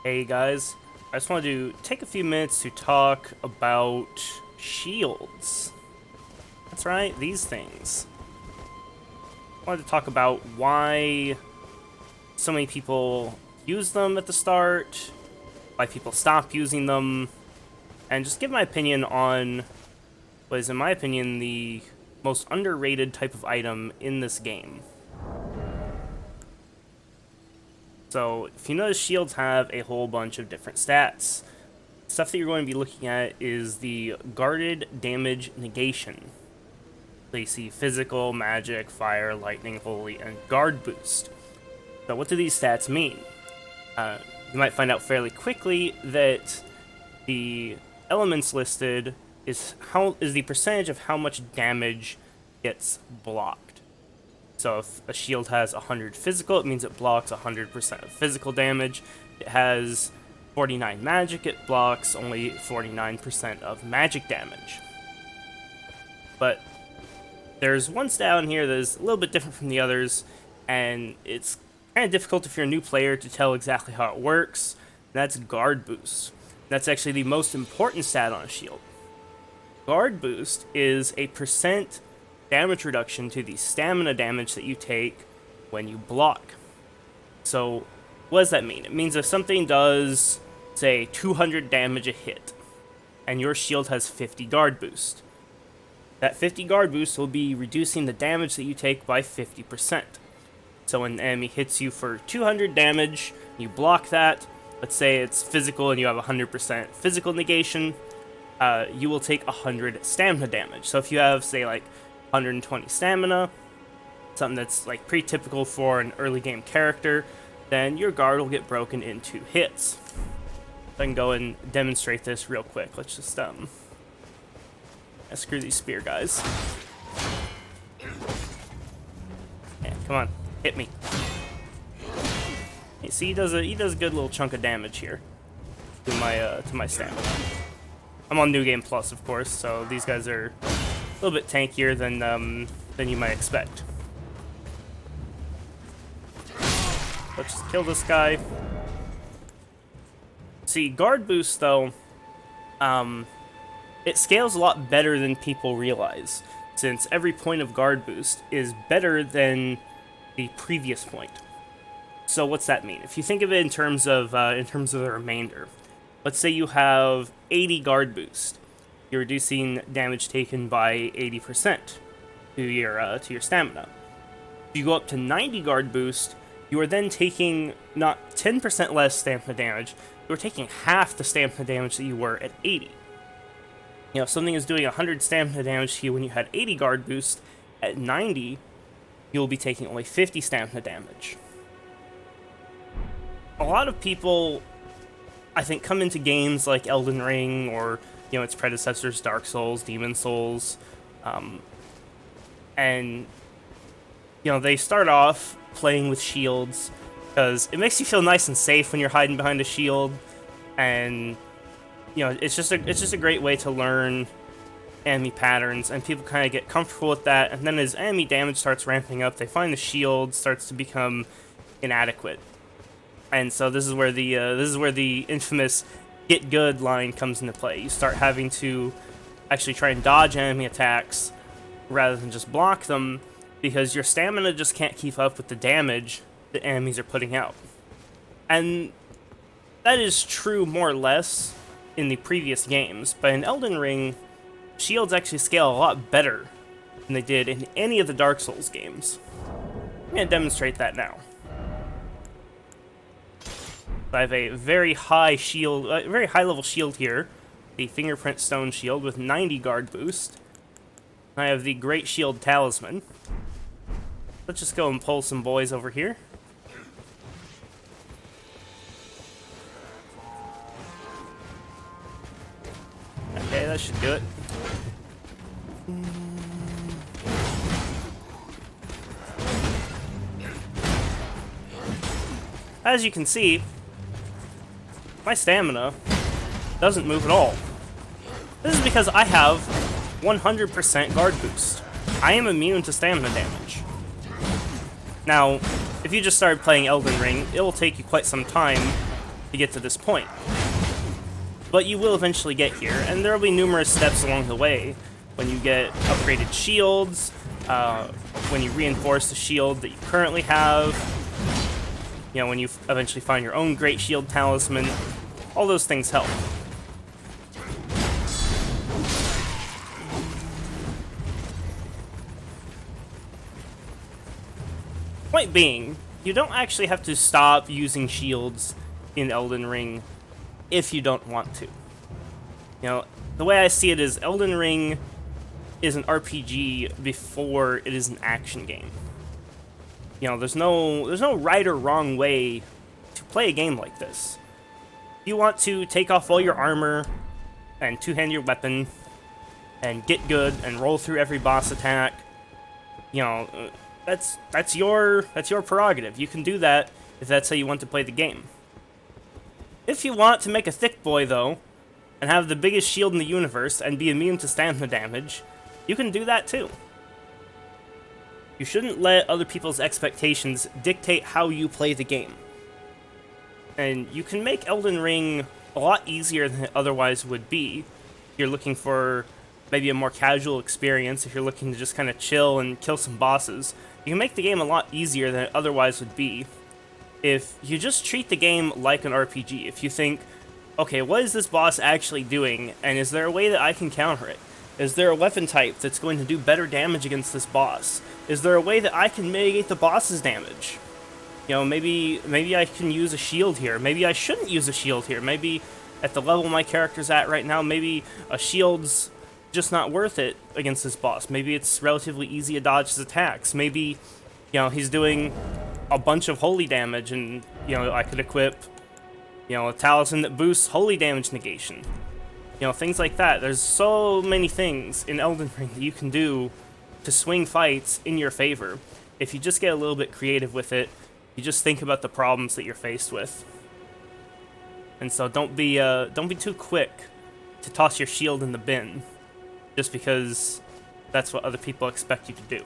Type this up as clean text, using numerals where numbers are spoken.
Hey guys, I just wanted to take a few minutes to talk about shields. That's right, these things. I wanted to talk about why so many people use them at the start, why people stop using them, and just give my opinion on what is, in my opinion, the most underrated type of item in this game. So, if you notice, shields have a whole bunch of different stats. Stuff that you're going to be looking at is the guarded damage negation. So you see physical, magic, fire, lightning, holy, and guard boost. So what do these stats mean? You might find out fairly quickly that the elements listed is the percentage of how much damage gets blocked. So if a shield has 100 physical, it means it blocks 100% of physical damage. It has 49 magic, it blocks only 49% of magic damage. But there's one stat in here that is a little bit different from the others, and it's kind of difficult if you're a new player to tell exactly how it works. That's guard boost. That's actually the most important stat on a shield. Guard boost is a percent damage reduction to the stamina damage that you take when you block. So, what does that mean? It means if something does, say, 200 damage a hit, and your shield has 50 guard boost, that 50 guard boost will be reducing the damage that you take by 50%. So when an enemy hits you for 200 damage, you block that, let's say it's physical and you have 100% physical negation, you will take 100 stamina damage. So if you have, say, like 120 stamina, something that's like pretty typical for an early game character, then your guard will get broken into hits. I can go and demonstrate this real quick. Let's just screw these spear guys. Yeah, come on, hit me. You see, he does a good little chunk of damage here to my stamina. I'm on New Game Plus, of course, so these guys are a little bit tankier than you might expect. Let's just kill this guy. See, guard boost though, it scales a lot better than people realize, since every point of guard boost is better than the previous point. So what's that mean? If you think of it in terms of the remainder, let's say you have 80 guard boost. You're reducing damage taken by 80% to your stamina. If you go up to 90 guard boost, you are then taking not 10% less stamina damage, you're taking half the stamina damage that you were at 80. You know, if something is doing 100 stamina damage to you when you had 80 guard boost, at 90, you'll be taking only 50 stamina damage. A lot of people, I think, come into games like Elden Ring or, you know, its predecessors, Dark Souls, Demon Souls, and, you know, they start off playing with shields because it makes you feel nice and safe when you're hiding behind a shield, and, you know, it's just a great way to learn enemy patterns, and people kind of get comfortable with that, and then as enemy damage starts ramping up, they find the shield starts to become inadequate. And so this is where the infamous "get good" line comes into play. You start having to actually try and dodge enemy attacks rather than just block them, because your stamina just can't keep up with the damage that enemies are putting out. And that is true more or less in the previous games, but in Elden Ring, shields actually scale a lot better than they did in any of the Dark Souls games. I'm going to demonstrate that now. I have a very high shield, very high level shield here, the Fingerprint Stone Shield with 90 guard boost. I have the Great Shield Talisman. Let's just go and pull some boys over here. Okay, that should do it. As you can see, my stamina doesn't move at all. This is because I have 100% guard boost. I am immune to stamina damage. Now, if you just started playing Elden Ring, it will take you quite some time to get to this point. But you will eventually get here, and there will be numerous steps along the way. When you get upgraded shields, when you reinforce the shield that you currently have, you know, when you eventually find your own great shield talisman, all those things help. Point being, you don't actually have to stop using shields in Elden Ring if you don't want to. You know, the way I see it is Elden Ring is an RPG before it is an action game. You know, there's no right or wrong way to play a game like this. If you want to take off all your armor and two-hand your weapon and get good and roll through every boss attack, you know, that's your prerogative. You can do that if that's how you want to play the game. If you want to make a thick boy, though, and have the biggest shield in the universe and be immune to stamina damage, you can do that too. You shouldn't let other people's expectations dictate how you play the game. And you can make Elden Ring a lot easier than it otherwise would be. If you're looking for maybe a more casual experience, if you're looking to just kind of chill and kill some bosses, you can make the game a lot easier than it otherwise would be if you just treat the game like an RPG. If you think, okay, what is this boss actually doing, and is there a way that I can counter it? Is there a weapon type that's going to do better damage against this boss? Is there a way that I can mitigate the boss's damage? You know, maybe I can use a shield here. Maybe I shouldn't use a shield here. Maybe at the level my character's at right now, maybe a shield's just not worth it against this boss. Maybe it's relatively easy to dodge his attacks. Maybe, you know, he's doing a bunch of holy damage, and, you know, I could equip, you know, a talisman that boosts holy damage negation. You know, things like that. There's so many things in Elden Ring that you can do to swing fights in your favor if you just get a little bit creative with it. You just think about the problems that you're faced with. And so don't be too quick to toss your shield in the bin just because that's what other people expect you to do.